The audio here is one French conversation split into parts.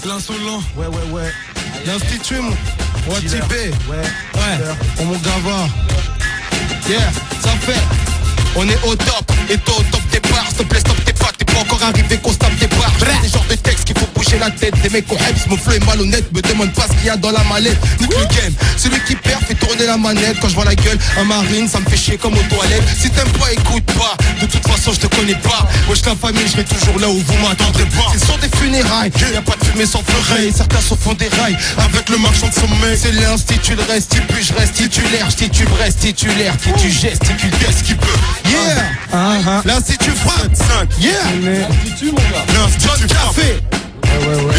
L'insolent. Ouais. L'institut, mon. OATP. Ouais. Oh mon gava. Yeah, ça fait. On est au top, et toi au top des barres. S'il te plaît, stop tes pas, t'es pas encore arrivé qu'on se tape des barres. J'ai des genres de textes qu'il faut bouger la tête. Des mecs qu'on hype, mon flow est malhonnête. Me demande pas ce qu'il y a dans la mallette. Nique le game, celui qui perd fait tourner la manette. Quand je vois la gueule, un marine, ça me fait chier comme aux toilettes. Si t'aimes pas, écoute pas, de toute façon je te connais pas. Wesh la famille, je serai toujours là où vous m'attendrez pas. C'est sur des funérailles, y'a pas de fumée sans feu. Certains se font des rails avec le marchand de sommeil. C'est l'institut, le restitut, je reste titulaire. Je titube, reste titulaire, qui tu gesticule, qu'est-ce qu'il peut. Yeah, l'institut frappe 5. Yeah, L'institut, mon gars. l'institut café. Ouais.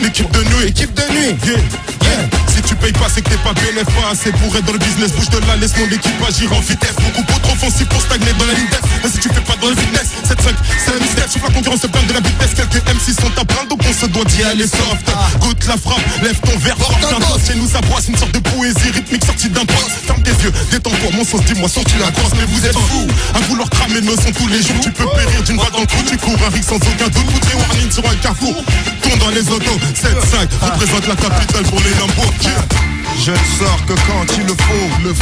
L'équipe de nuit. Équipe de nuit. Yeah. Si tu payes pas, c'est que t'es pas bénéfice. C'est pour être dans le business, bouge de là, laisse mon équipage ir en vitesse. Beaucoup trop offensif pour stagner dans la ligne d'F. Mais si tu fais pas dans le fitness, 7-5, c'est un mystère. Sauf la concurrence se plaint de la vitesse. Quelques M6 sont à plaindre, donc on se doit d'y aller soft. Goûte la frappe, lève ton verre, porte un toast. Chez nous, ça boit, c'est une sorte de poésie rythmique sortie d'un poste. Ferme tes yeux, détends-toi, mon sauce, dis-moi, sens-tu la grosse. Mais vous êtes fous à vouloir cramer nos sons tous les jours. Tu peux périr d'une balle dans le cou, tu cours un risque sans aucun doute. Vous très warning sur un carrefour. Tourne dans les autos, 7-5, représente la capitale pour les lambeaux. Je ne sors que quand il le faut,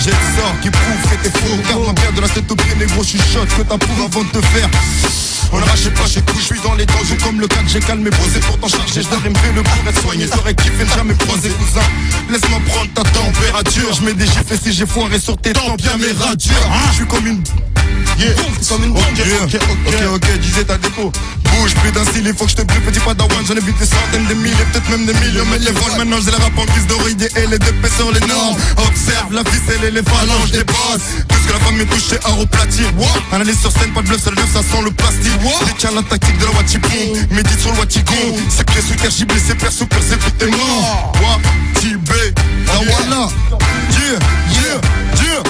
J'ai le sort qui prouve que t'es faux. Garde ma paire de la tête au pied, négro, chuchote que t'approuves avant de te faire. On n'arrache pas chez coups, je suis dans les dangers comme le cas que j'ai calmé, posé pourtant chargé. Je dois aimer le pour être soigné, j'aurais kiffé ne jamais croiser cousin. Laisse-moi prendre ta température, je mets des gifs et si j'ai foiré sur tes temps, bien mes ratures. Je suis comme une... Yeah, comme une bombe. Ok, disais ta déco. Bouge, plus d'un style, il faut que je te brûle, petit padawan. J'en ai vu des centaines, des milliers, peut-être même des millions. Mais les vols, maintenant j'ai la rap en guise d'oreiller et les deux sur les normes. Observe la ficelle et les phalanges des boss. Tout ce que la femme me touche, c'est oro platine. Analyse sur scène, pas de bluff, seul neuf, ça sent le plastique. Détiens la tactique de la Watipon, médite sur le Watigon. C'est que sous terre, j'ai blessé, père sous cœur, c'est tout tes morts. Watibé, la voilà.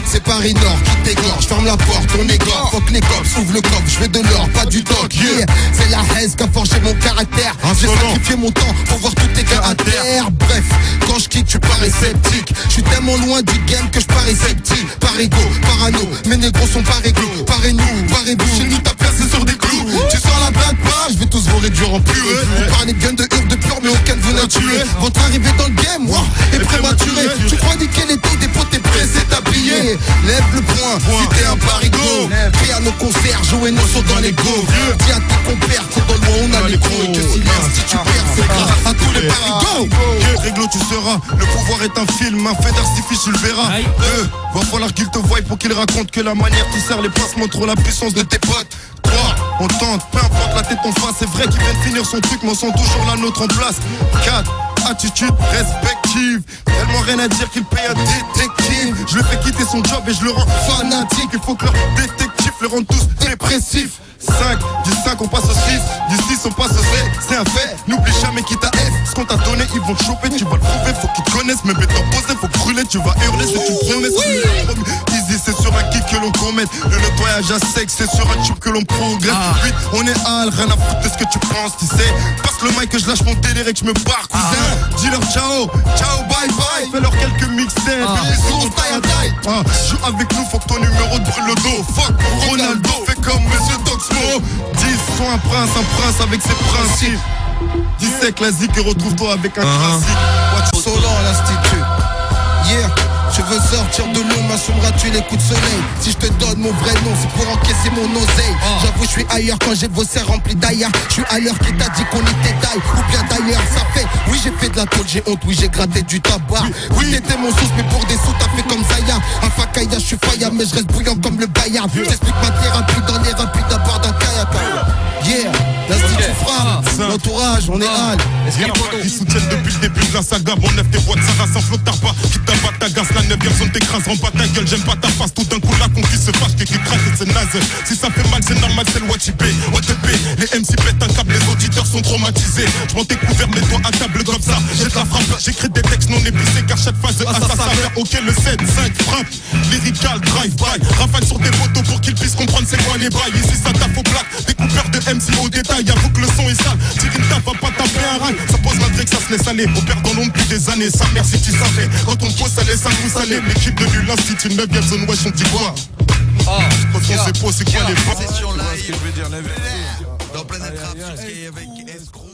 C'est Paris Nord qui t'égorge, ferme la porte, on égorge. Fuck les cops, ouvre le coffre, je veux de l'or, pas du doc. Yeah, c'est la haine qui a forgé mon caractère. J'ai sacrifié mon temps pour voir tous tes caractères. Bref, quand je quitte, tu parais sceptique. Je suis tellement loin du game que je parais sceptique. Par ego, parano, mes négros sont pas réglo. Parez-nous, parez-vous, chez nous t'as placé sur des clous. Tu sors la blague pas, je vais tous vous réduire en purée. Vous parlez de gun, de hurle, de pur, mais aucun de vous n'a tué. Votre arrivée dans le game, wow, est prématurée. Tu crois niquer les taux des potes, t'es pressé t'habiller. Lève le poing, si t'es un parigo. Fais à nos concerts, jouer nos sons dans les go. Dis à tes compères qu'on dans le loin on a les gros. Que si tu perds, c'est grave à tous les parigots. Réglo, tu seras, le pouvoir est un film, un fait d'artifice, tu le verras. Va falloir qu'il te voie pour qu'il raconte que la manière qui sert les passes montre la puissance de tes potes. 3, on tente, peu importe la tête en face, c'est vrai qu'il vient de finir son truc, mais on sent toujours la nôtre en place. 4, attitude respective, tellement rien à dire qu'il paye un détective. Je le fais quitter son job et je le rends fanatique. Il faut que leur détective le rende tous dépressifs. 5, du 5 on passe au 6, du 6 on passe au 7, c'est un fait, n'oublie jamais qui t'a F. Ce qu'on t'a donné ils vont te choper, tu vas le prouver, faut qu'ils te connaissent. Mais béton posé, faut brûler, tu vas hurler, c'est une promesse. Easy c'est sur un kick que l'on commette, le nettoyage à sec c'est sur un tube que l'on progresse. 8, on est hal, rien à foutre de ce que tu penses, tu sais. Passe le mic que je lâche mon délire et que je me barre cousin. Dis-leur ciao, ciao bye bye, fais-leur quelques mixtapes, bisous on taille à taille. Joue avec nous, faut que ton numéro te brûle le dos. Fuck Ronaldo, fais comme Monsieur Doxmo. 10, sois un prince avec ses principes. 17, la zik et retrouve-toi avec un classique. Solon à l'institut. Yeah, je veux sortir de l'eau, m'assumeras-tu les coups de soleil? Si je te donne mon vrai nom, c'est pour encaisser mon oseille. J'avoue, je suis ailleurs quand j'ai vos serres remplis d'ailleurs. Je suis à l'heure qui t'a dit qu'on était taille. Ou bien d'ailleurs, ça fait. Oui, j'ai fait de la tôle, j'ai honte, oui, j'ai gratté du tabac. Oui, t'étais mon sauce, mais pour des sous, t'as fait comme Zaya. À Fakaya, je suis faya, mais je reste bouillant comme le Bayard. J'explique ma thérapie dans les rapides à bord d'un kayak. Yeah, l'institut frappe, l'entourage, on est hal. Ils soutiennent depuis le début de la saga. Mon neuf des boîtes, ça rassemble flotte ta pas. Qui t'abat ta gasse, la 9ème zone t'écrase, rends pas ta gueule, j'aime pas ta face. Tout d'un coup la conquise se fâche, qui craque et c'est naze. Si ça fait mal, c'est normal, c'est le Watipé. OTP, les MC pètent un câble, les auditeurs sont traumatisés. Je m'en découvert, mets-toi à table comme ça. Jette la frappe, j'écris des textes non épicés car chaque phase a sa saveur. Ok, le 7, 5, frappe, lyrical, drive-by. Rafale sur des photos pour qu'ils puissent comprendre c'est quoi les bails. Ici ça tape au plat, découpeur de MC au détail. Avoue que le son est sale, tire une tape, va pas taper un rail. Ça pose malgré que ça se laisse aller. On perd dans l'ombre depuis des années, sa mère si tu savais. Quand on pose, ça laisse un coup salé. L'équipe de nul, l'institut 9ème zone, wesh, on dit quoi? Quand on s'épose, c'est quoi les Session live. Ce que je veux dire, dans Planète Rap avec Escroc.